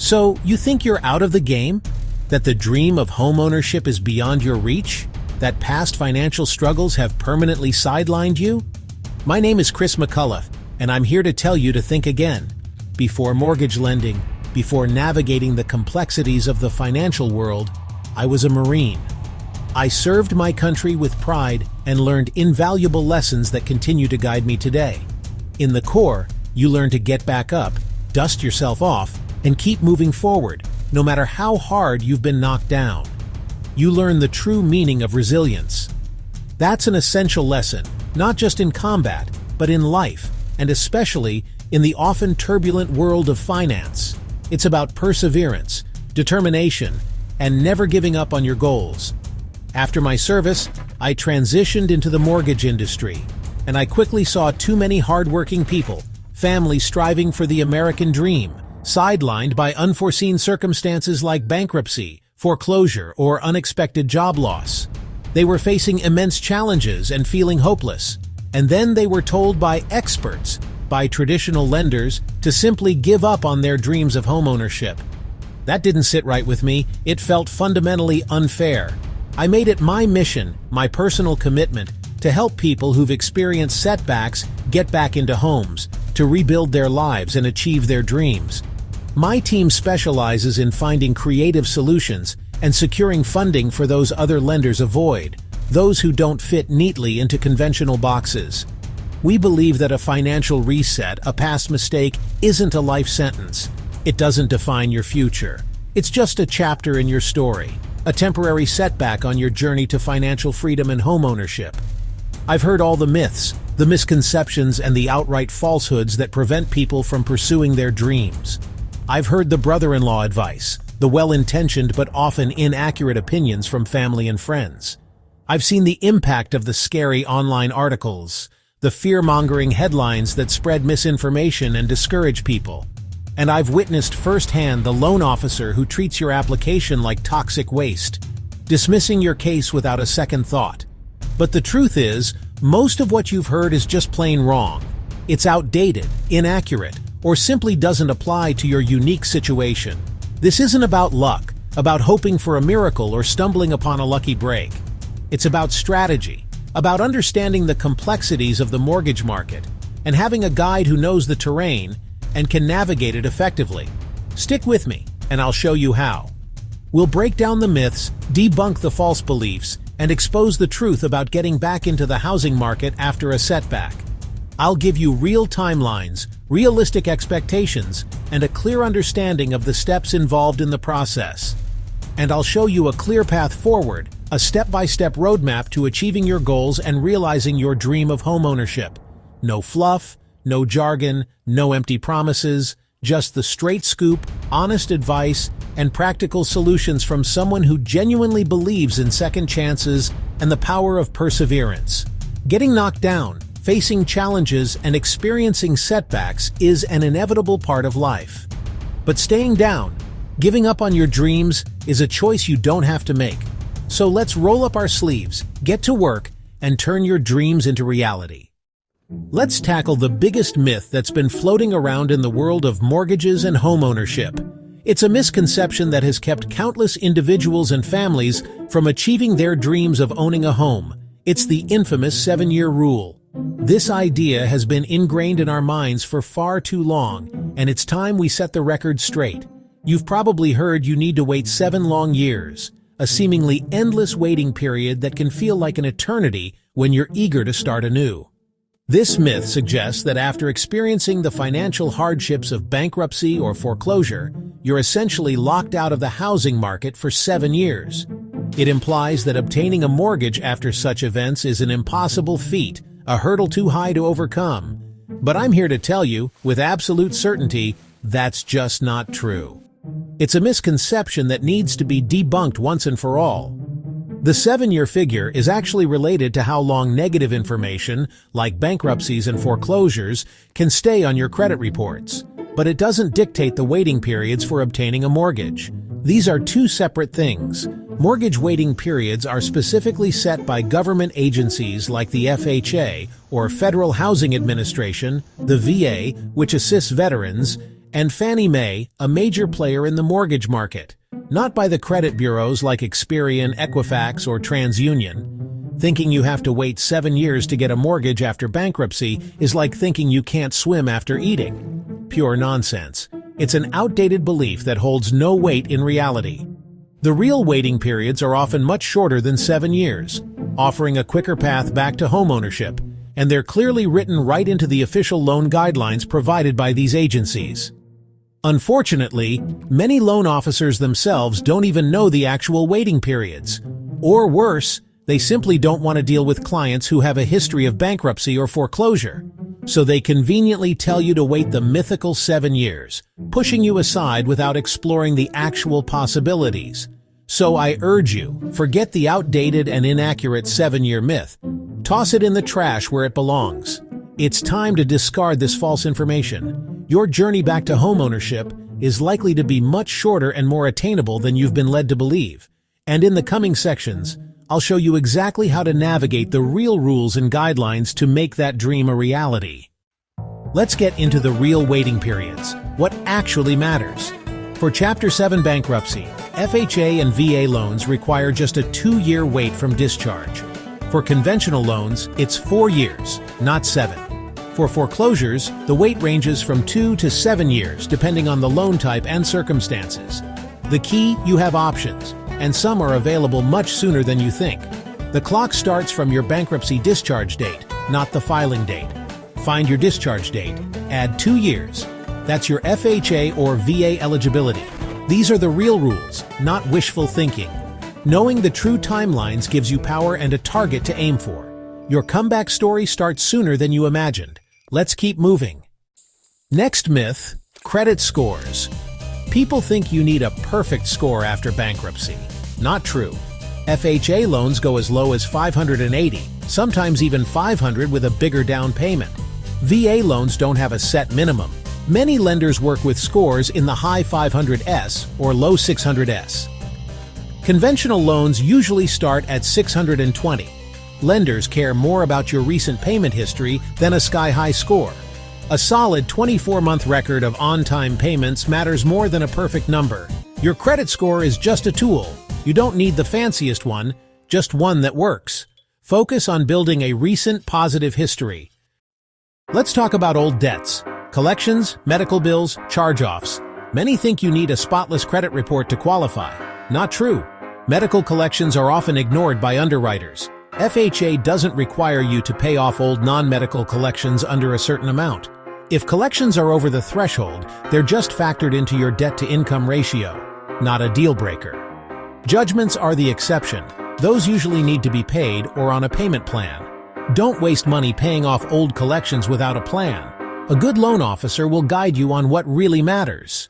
So, you think you're out of the game? That the dream of homeownership is beyond your reach? That past financial struggles have permanently sidelined you? My name is Kris McCullough, and I'm here to tell you to think again. Before mortgage lending, before navigating the complexities of the financial world, I was a Marine. I served my country with pride and learned invaluable lessons that continue to guide me today. In the Corps, you learn to get back up, dust yourself off, and keep moving forward, no matter how hard you've been knocked down. You learn the true meaning of resilience. That's an essential lesson, not just in combat, but in life, and especially in the often turbulent world of finance. It's about perseverance, determination, and never giving up on your goals. After my service, I transitioned into the mortgage industry, and I quickly saw too many hardworking people, families striving for the American dream, sidelined by unforeseen circumstances like bankruptcy, foreclosure, or unexpected job loss. They were facing immense challenges and feeling hopeless, and then they were told by experts, by traditional lenders, to simply give up on their dreams of homeownership. That didn't sit right with me. It felt fundamentally unfair. I made it my mission, my personal commitment, to help people who've experienced setbacks get back into homes, to rebuild their lives and achieve their dreams. My team specializes in finding creative solutions and securing funding for those other lenders avoid, those who don't fit neatly into conventional boxes. We believe that a financial reset, a past mistake, isn't a life sentence. It doesn't define your future. It's just a chapter in your story, a temporary setback on your journey to financial freedom and homeownership. I've heard all the myths, the misconceptions, and the outright falsehoods that prevent people from pursuing their dreams. I've heard the brother-in-law advice, the well-intentioned but often inaccurate opinions from family and friends. I've seen the impact of the scary online articles, the fear-mongering headlines that spread misinformation and discourage people. And I've witnessed firsthand the loan officer who treats your application like toxic waste, dismissing your case without a second thought. But the truth is, most of what you've heard is just plain wrong. It's outdated, inaccurate, or simply doesn't apply to your unique situation. This isn't about luck, about hoping for a miracle or stumbling upon a lucky break. It's about strategy, about understanding the complexities of the mortgage market, and having a guide who knows the terrain and can navigate it effectively. Stick with me, and I'll show you how. We'll break down the myths, debunk the false beliefs, and expose the truth about getting back into the housing market after a setback. I'll give you real timelines, realistic expectations, and a clear understanding of the steps involved in the process. And I'll show you a clear path forward, a step-by-step roadmap to achieving your goals and realizing your dream of homeownership. No fluff, no jargon, no empty promises, just the straight scoop, honest advice, and practical solutions from someone who genuinely believes in second chances and the power of perseverance. Getting knocked down, facing challenges, and experiencing setbacks is an inevitable part of life. But staying down, giving up on your dreams, is a choice you don't have to make. So let's roll up our sleeves, get to work, and turn your dreams into reality. Let's tackle the biggest myth that's been floating around in the world of mortgages and homeownership. It's a misconception that has kept countless individuals and families from achieving their dreams of owning a home. It's the infamous 7-year rule. This idea has been ingrained in our minds for far too long, and it's time we set the record straight. You've probably heard you need to wait 7 long years, a seemingly endless waiting period that can feel like an eternity when you're eager to start anew. This myth suggests that after experiencing the financial hardships of bankruptcy or foreclosure, you're essentially locked out of the housing market for 7 years. It implies that obtaining a mortgage after such events is an impossible feat, a hurdle too high to overcome. But I'm here to tell you, with absolute certainty, that's just not true. It's a misconception that needs to be debunked once and for all. The 7-year figure is actually related to how long negative information, like bankruptcies and foreclosures, can stay on your credit reports. But it doesn't dictate the waiting periods for obtaining a mortgage. These are two separate things. Mortgage waiting periods are specifically set by government agencies like the FHA or Federal Housing Administration, the VA, which assists veterans, and Fannie Mae, a major player in the mortgage market. Not by the credit bureaus like Experian, Equifax, or TransUnion. Thinking you have to wait 7 years to get a mortgage after bankruptcy is like thinking you can't swim after eating. Pure nonsense. It's an outdated belief that holds no weight in reality. The real waiting periods are often much shorter than 7 years, offering a quicker path back to homeownership, and they're clearly written right into the official loan guidelines provided by these agencies. Unfortunately, many loan officers themselves don't even know the actual waiting periods. Or worse, they simply don't want to deal with clients who have a history of bankruptcy or foreclosure. So they conveniently tell you to wait the mythical 7 years, pushing you aside without exploring the actual possibilities. So I urge you, forget the outdated and inaccurate 7-year myth. Toss it in the trash where it belongs. It's time to discard this false information. Your journey back to homeownership is likely to be much shorter and more attainable than you've been led to believe. And in the coming sections, I'll show you exactly how to navigate the real rules and guidelines to make that dream a reality. Let's get into the real waiting periods, what actually matters. For Chapter 7 bankruptcy, FHA and VA loans require just a 2-year wait from discharge. For conventional loans, it's 4 years, not 7. For foreclosures, the wait ranges from 2 to 7 years depending on the loan type and circumstances. The key, you have options, and some are available much sooner than you think. The clock starts from your bankruptcy discharge date, not the filing date. Find your discharge date, add 2 years. That's your FHA or VA eligibility. These are the real rules, not wishful thinking. Knowing the true timelines gives you power and a target to aim for. Your comeback story starts sooner than you imagined. Let's keep moving. Next myth, credit scores. People think you need a perfect score after bankruptcy. Not true. FHA loans go as low as 580, sometimes even 500 with a bigger down payment. VA loans don't have a set minimum. Many lenders work with scores in the high 500s or low 600s. Conventional loans usually start at 620. Lenders care more about your recent payment history than a sky-high score. A solid 24-month record of on-time payments matters more than a perfect number. Your credit score is just a tool. You don't need the fanciest one, just one that works. Focus on building a recent positive history. Let's talk about old debts. Collections, medical bills, charge-offs. Many think you need a spotless credit report to qualify. Not true. Medical collections are often ignored by underwriters. FHA doesn't require you to pay off old non-medical collections under a certain amount. If collections are over the threshold, they're just factored into your debt-to-income ratio, not a deal-breaker. Judgments are the exception. Those usually need to be paid or on a payment plan. Don't waste money paying off old collections without a plan. A good loan officer will guide you on what really matters.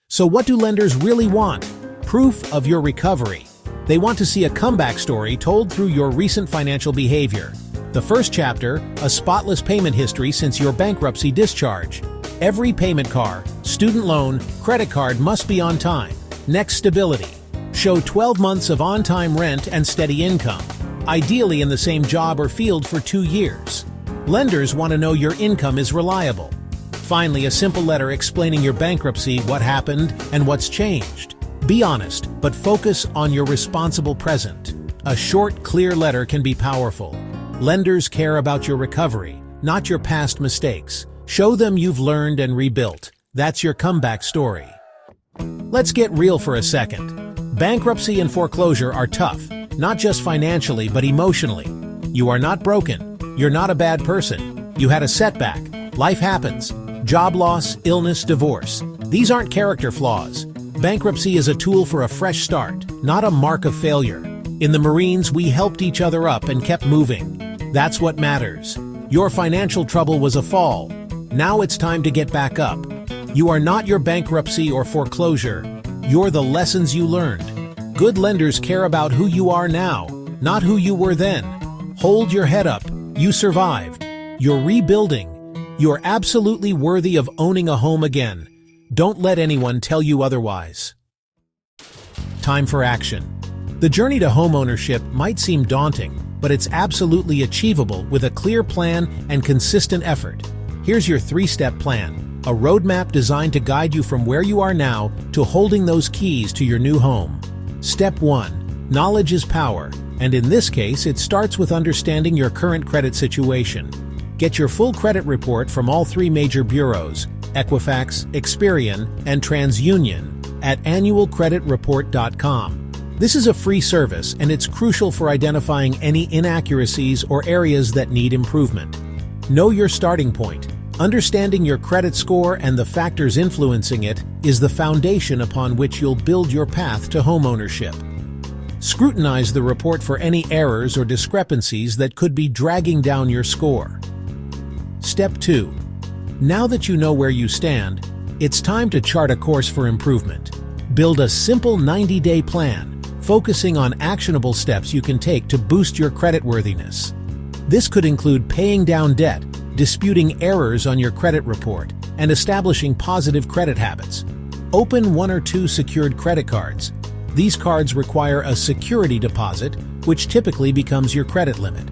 So what do lenders really want? Proof of your recovery. They want to see a comeback story told through your recent financial behavior. The first chapter, a spotless payment history since your bankruptcy discharge. Every payment car, student loan, credit card must be on time. Next, stability. Show 12 months of on-time rent and steady income, ideally in the same job or field for 2 years. Lenders want to know your income is reliable. Finally, a simple letter explaining your bankruptcy, what happened, and what's changed. Be honest, but focus on your responsible present. A short, clear letter can be powerful. Lenders care about your recovery, not your past mistakes. Show them you've learned and rebuilt. That's your comeback story. Let's get real for a second. Bankruptcy and foreclosure are tough, not just financially but emotionally. You are not broken. You're not a bad person. You had a setback. Life happens. Job loss, illness, divorce. These aren't character flaws. Bankruptcy is a tool for a fresh start, not a mark of failure. In the Marines, we helped each other up and kept moving. That's what matters. Your financial trouble was a fall. Now it's time to get back up. You are not your bankruptcy or foreclosure. You're the lessons you learned. Good lenders care about who you are now, not who you were then. Hold your head up. You survived. You're rebuilding. You're absolutely worthy of owning a home again. Don't let anyone tell you otherwise. Time for action. The journey to homeownership might seem daunting, but it's absolutely achievable with a clear plan and consistent effort. Here's your 3-step plan. a roadmap designed to guide you from where you are now to holding those keys to your new home. Step 1. Knowledge is power, and in this case, it starts with understanding your current credit situation. Get your full credit report from all 3 major bureaus, Equifax, Experian, and TransUnion, at annualcreditreport.com. This is a free service, and it's crucial for identifying any inaccuracies or areas that need improvement. Know your starting point. Understanding your credit score and the factors influencing it is the foundation upon which you'll build your path to homeownership. Scrutinize the report for any errors or discrepancies that could be dragging down your score. Step 2. Now that you know where you stand, it's time to chart a course for improvement. Build a simple 90-day plan, focusing on actionable steps you can take to boost your creditworthiness. This could include paying down debt, disputing errors on your credit report, and establishing positive credit habits. Open 1 or 2 secured credit cards. These cards require a security deposit, which typically becomes your credit limit.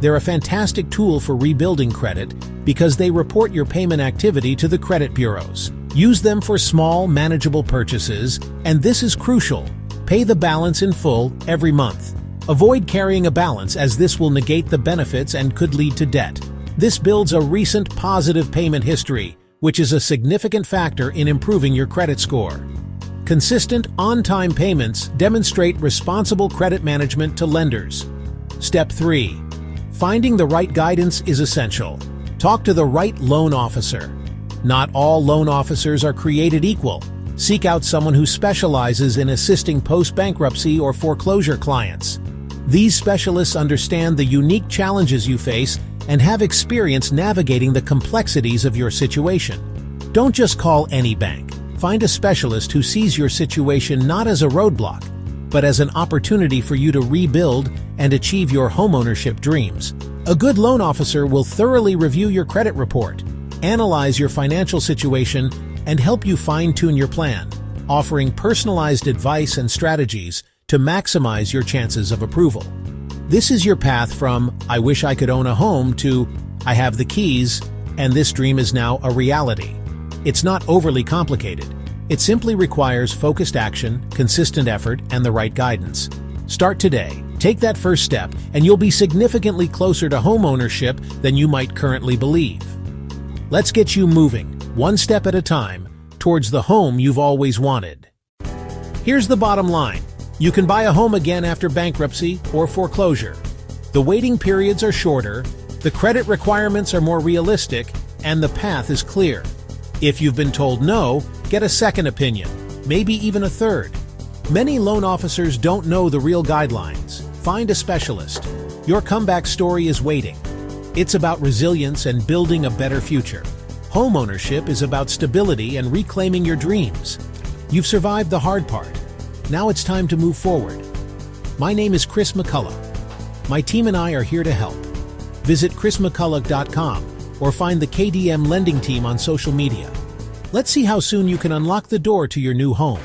They're a fantastic tool for rebuilding credit because they report your payment activity to the credit bureaus. Use them for small, manageable purchases, and this is crucial. Pay the balance in full every month. Avoid carrying a balance, as this will negate the benefits and could lead to debt. This builds a recent positive payment history, which is a significant factor in improving your credit score. Consistent, on-time payments demonstrate responsible credit management to lenders. Step 3. Finding the right guidance is essential. Talk to the right loan officer. Not all loan officers are created equal. Seek out someone who specializes in assisting post-bankruptcy or foreclosure clients. These specialists understand the unique challenges you face and have experience navigating the complexities of your situation. Don't just call any bank. Find a specialist who sees your situation not as a roadblock, but as an opportunity for you to rebuild and achieve your homeownership dreams. A good loan officer will thoroughly review your credit report, analyze your financial situation, and help you fine-tune your plan, offering personalized advice and strategies to maximize your chances of approval. This is your path from, "I wish I could own a home," to, "I have the keys, and this dream is now a reality." It's not overly complicated. It simply requires focused action, consistent effort, and the right guidance. Start today. Take that first step, and you'll be significantly closer to homeownership than you might currently believe. Let's get you moving, one step at a time, towards the home you've always wanted. Here's the bottom line. You can buy a home again after bankruptcy or foreclosure. The waiting periods are shorter, the credit requirements are more realistic, and the path is clear. If you've been told no, get a second opinion, maybe even a third. Many loan officers don't know the real guidelines. Find a specialist. Your comeback story is waiting. It's about resilience and building a better future. Homeownership is about stability and reclaiming your dreams. You've survived the hard part. Now it's time to move forward. My name is Kris McCullough. My team and I are here to help. Visit krismccullough.com or find the KDM Lending team on social media. Let's see how soon you can unlock the door to your new home.